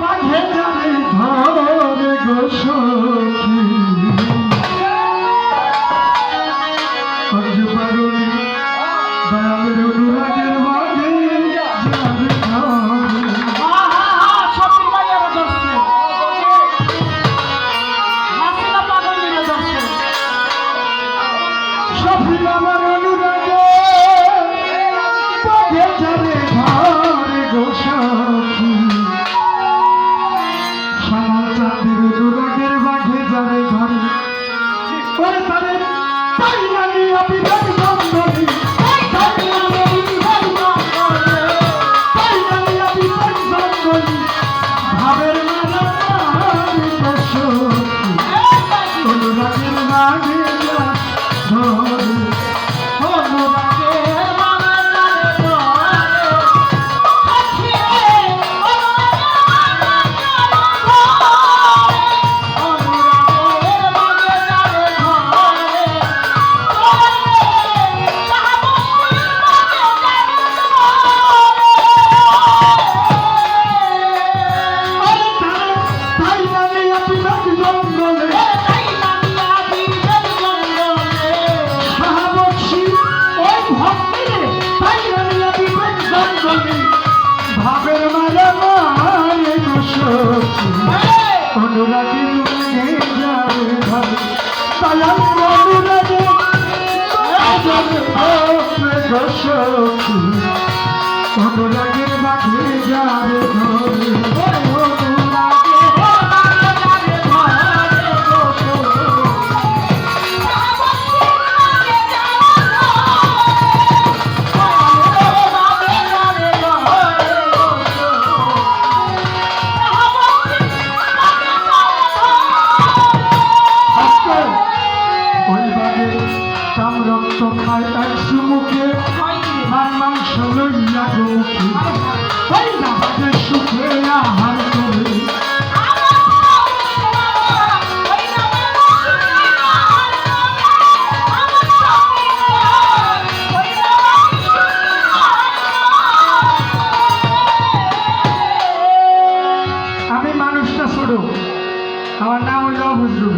বাঘে যাবে ধরে গো সখী পাগলি দয়ালের অনুরাগের বাঘে যাবে সফিল আমার অনুরাগে বাঘে যাবে ধরে গো সখী শ্যামল চাঁদের অনুরাগের বাঘে যাবে ধরে ওরে তারে তাই নানি আপনি জঙ্গলি ভাবের মালা অনুরাগের বাঘে ধরে ভাবের মালা মারে গো সখী অনুরাগের বাঘে যাবে ধরে দয়াল অনুরাগে যাবে ধরে গো সখী অনুরাগের বাঘে যাবে ধরে রক্ত খায় এক সুমুখে আর মাংস লইয়া গোখে ওই না বাজে সুখে আহার করে আমি মানুষটা ছোট আমার নাম হইল বুঝলু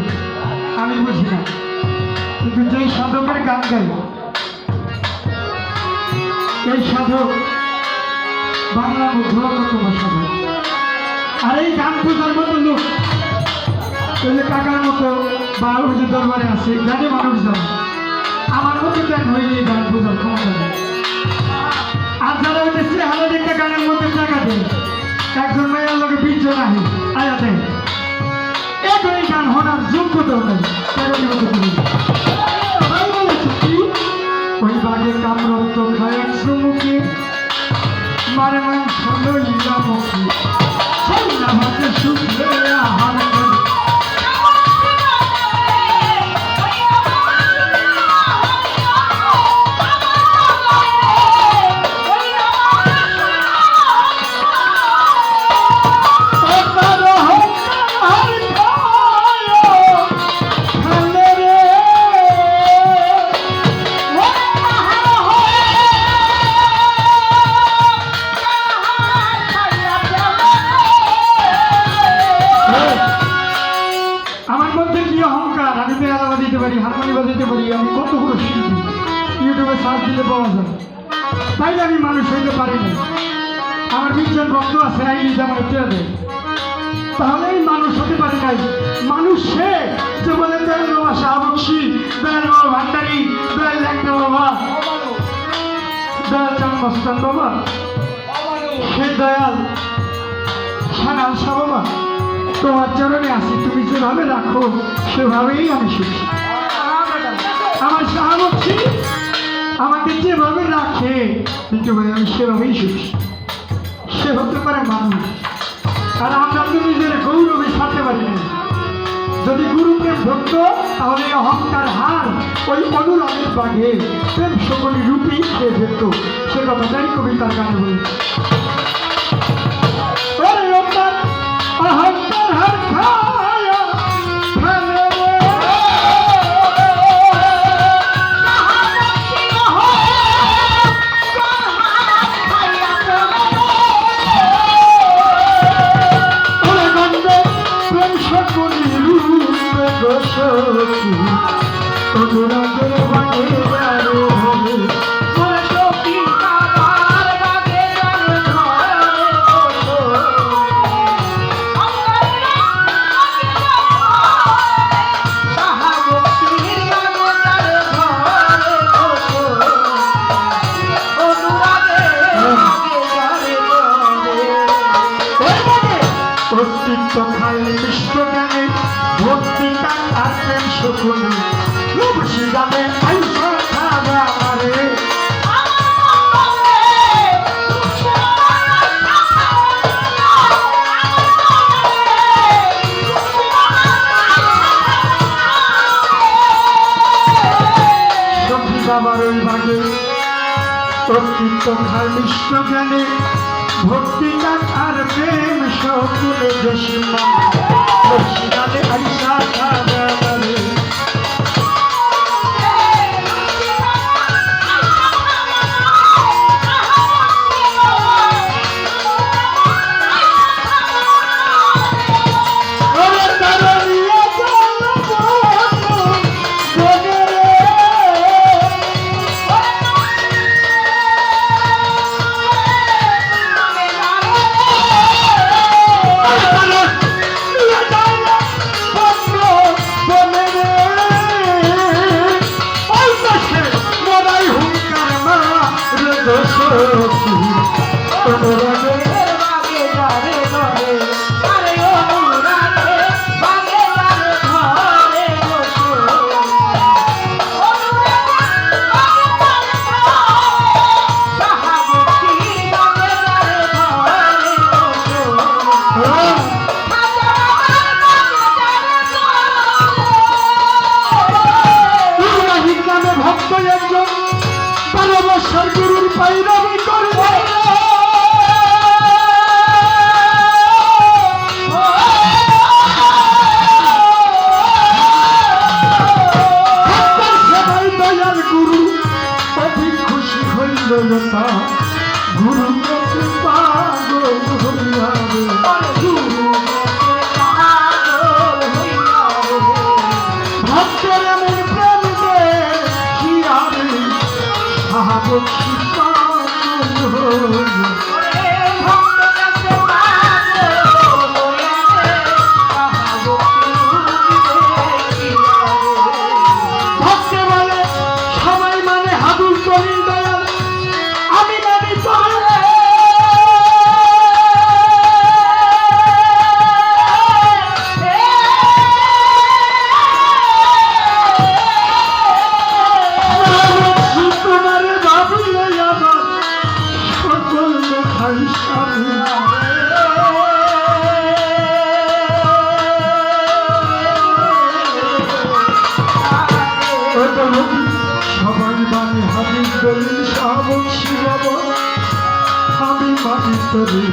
আমি বুঝি না কিন্তু যেই সাধকের গান গাই এই সাধক বাংলা মধ্যতম সাধক আর এই গান পূজার মতো লোক ওই যে কাকার মতো বা ওই যে দরবারে আছে গানে মানুষ জানে আমার মতো গান হয়ে এই গান পূজার ক্ষমতা নেই আর যারা ওই যে হালে দেখতে গানের মধ্যে টাকা দেয় একজন মেয়ের লোকে 20 জন আহে আয়া দেয় এই গান হওয়ার যোগ্যতাও নেই তেরোটি মতো করি ওই বাঘে কামরক্ত খায় এক সুমুখে মারে মাংস লইয়া মুখে সেই না ভাতে শুকলে আহার করে হারমোনি বাজাতে পারি আমি কতগুলো শিল্পী ইউটিউবে সার্চ দিলে পাওয়া যায় তাই আমি মানুষ হইতে পারি না আমার 20 জন ভক্ত আছে আইনি আমার চেয়ে দেয় তাহলে আমি মানুষ হতে পারি নাই মানুষ সে যে বলে দয়াল বাবা শাহবংশী দয়াল বাবা ভান্ডারী দয়াল লেখনা বাবা দয়াল চাঁদ মস্তান বাবা সে দয়াল সানাল শাহ বাবা তোমার চরণে আসি তুমি যেভাবে রাখো সেভাবেই আমি সুখী আমার শাহবংশী আমাকে যেভাবে রাখে কিন্তু ভাই আমি সেভাবেই সুখী সে হতে পারে মানুষ আর আমরা তো নিজের গৌরবে ছাড়তে পারি না যদি গুরুপ্রেম ধরত তাহলে অহংকার হার ওই অনুরাগের বাঘে প্রেম সকলি রূপেই খেয়ে ফেলত সে কথাটাই কবিতার গানে বলেছে অহংকার হার খায়া ফেলে সখী অনুরাগের বাগে যারে ধরে মোর সখী আমার বাগে যারে ধরে ও সাহাবতীর বাগে যারে ধরে ও অনুরাগের বাগে যারে ধরে অস্তিত্ব খাই মিষ্ট জ্ঞানে ভক্তি গান আর প্রেম শকুনে রূপসী গানে আইসা খাবে আমারে সখী বাবার ওই ভাগে অস্তিত্ব খাই মিষ্ট জ্ঞানে ভক্তি গান আর প্রেম শকুনে দেশি মন রূপসী গানে আইসা খাবে আমারে অনুরাগের বাগে যারে ধরে আরে অনুরাগের বাগে যারে ধরে ও অনুরাগের বাগে যারে ধরে সাহাবতীর বাগে যারে ধরে নামে ভক্ত একজন 12 বছর গুরুর পাইরামি করে সবাই দয়াল গুরু অধিক খুশি হইল তা গুরু পাগল হইয়া রে ভক্তের এমন প্রেম দেখিয়া রে সাহাবতী পাগল হইয়া ভক্তে বলে সবাই মানে হাদুর করিল দয়াল আমি মানি তোরে তোমার ভাবিলে আমার সকল দেখাই সামনে সবাই মানে হাবিব দলিল শাবক শিবাব আমি মানি তরে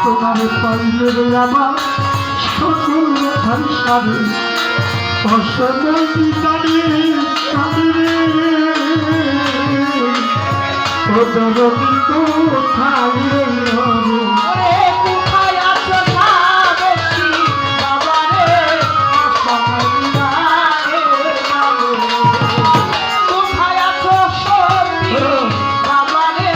তোমার পাইলে রে আমার সকল দেখাই সামনে অসময় কানে কানে ও জগৎ কোথায় রইল রে কোথায় আছো সাহাবতী বাবা রে কোথায় আছো সখী বাবা রে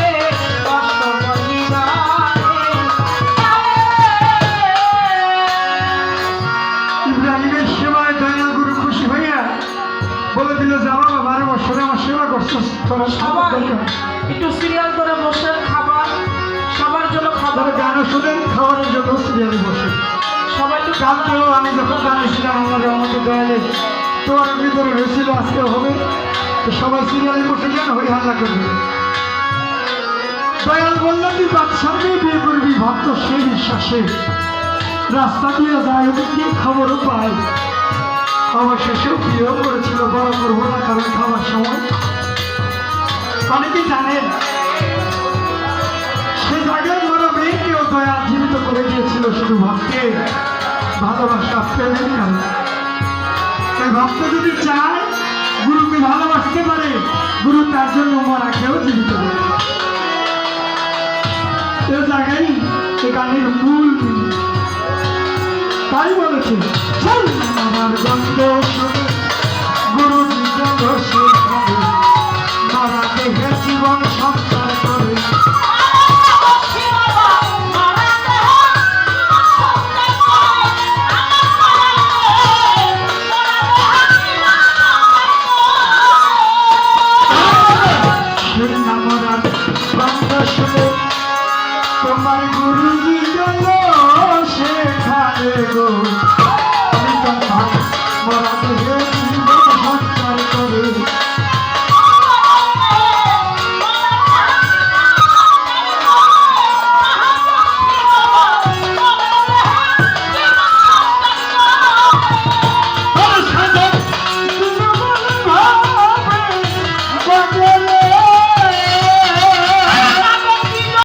ইব্রাহিমের সেবায় দয়াল গুরু খুশি হইয়া বলে দিল যে আমার 12 বছরে আমার সেবা করছো তোরা সবাই একটু সিরিয়াল করে বসে খাবার সবার জন্য খাবার গানও শুনেন খাওয়ানোর জন্য সিরিয়ালে বসে সবাই একটু কালকেও আমি যখন জানিয়েছিলাম আমাদের দয়ালে তোমার ভিতরে হয়েছিল আজকে হবে তো সবাই সিরিয়ালে বসে যান হই হাল্লা করবে দয়াল বললেন তুই বাদশাকে বিয়ে করবি ভক্ত সেই বিশ্বাসে রাস্তা দিয়ে যায় ওদিক দিয়ে খবরও পায় অবশেষেও বিয়েও করেছিল বড় করবো না কারণ খাওয়ার সময় অনেকেই জানেন সে জায়গায় বড় মেয়েকেও দয়াল জীবিত করে দিয়েছিল শুধু ভক্তকে ভালোবাসা প্রেমের কারণে তাই ভক্ত যদি চায় গুরুকে ভালোবাসতে পারে গুরু তার জন্য মরাকেও জীবিত করে এ জায়গায় এ গানের মূল তাই বলেছে চল আমার গন্ধ শুনে গুরু নিজ সেখানে মারা দেহে জীবন সংসার করে তোমার গুরুজি গেল সেখানে গো মরা দেহে জীবন সঞ্চার করে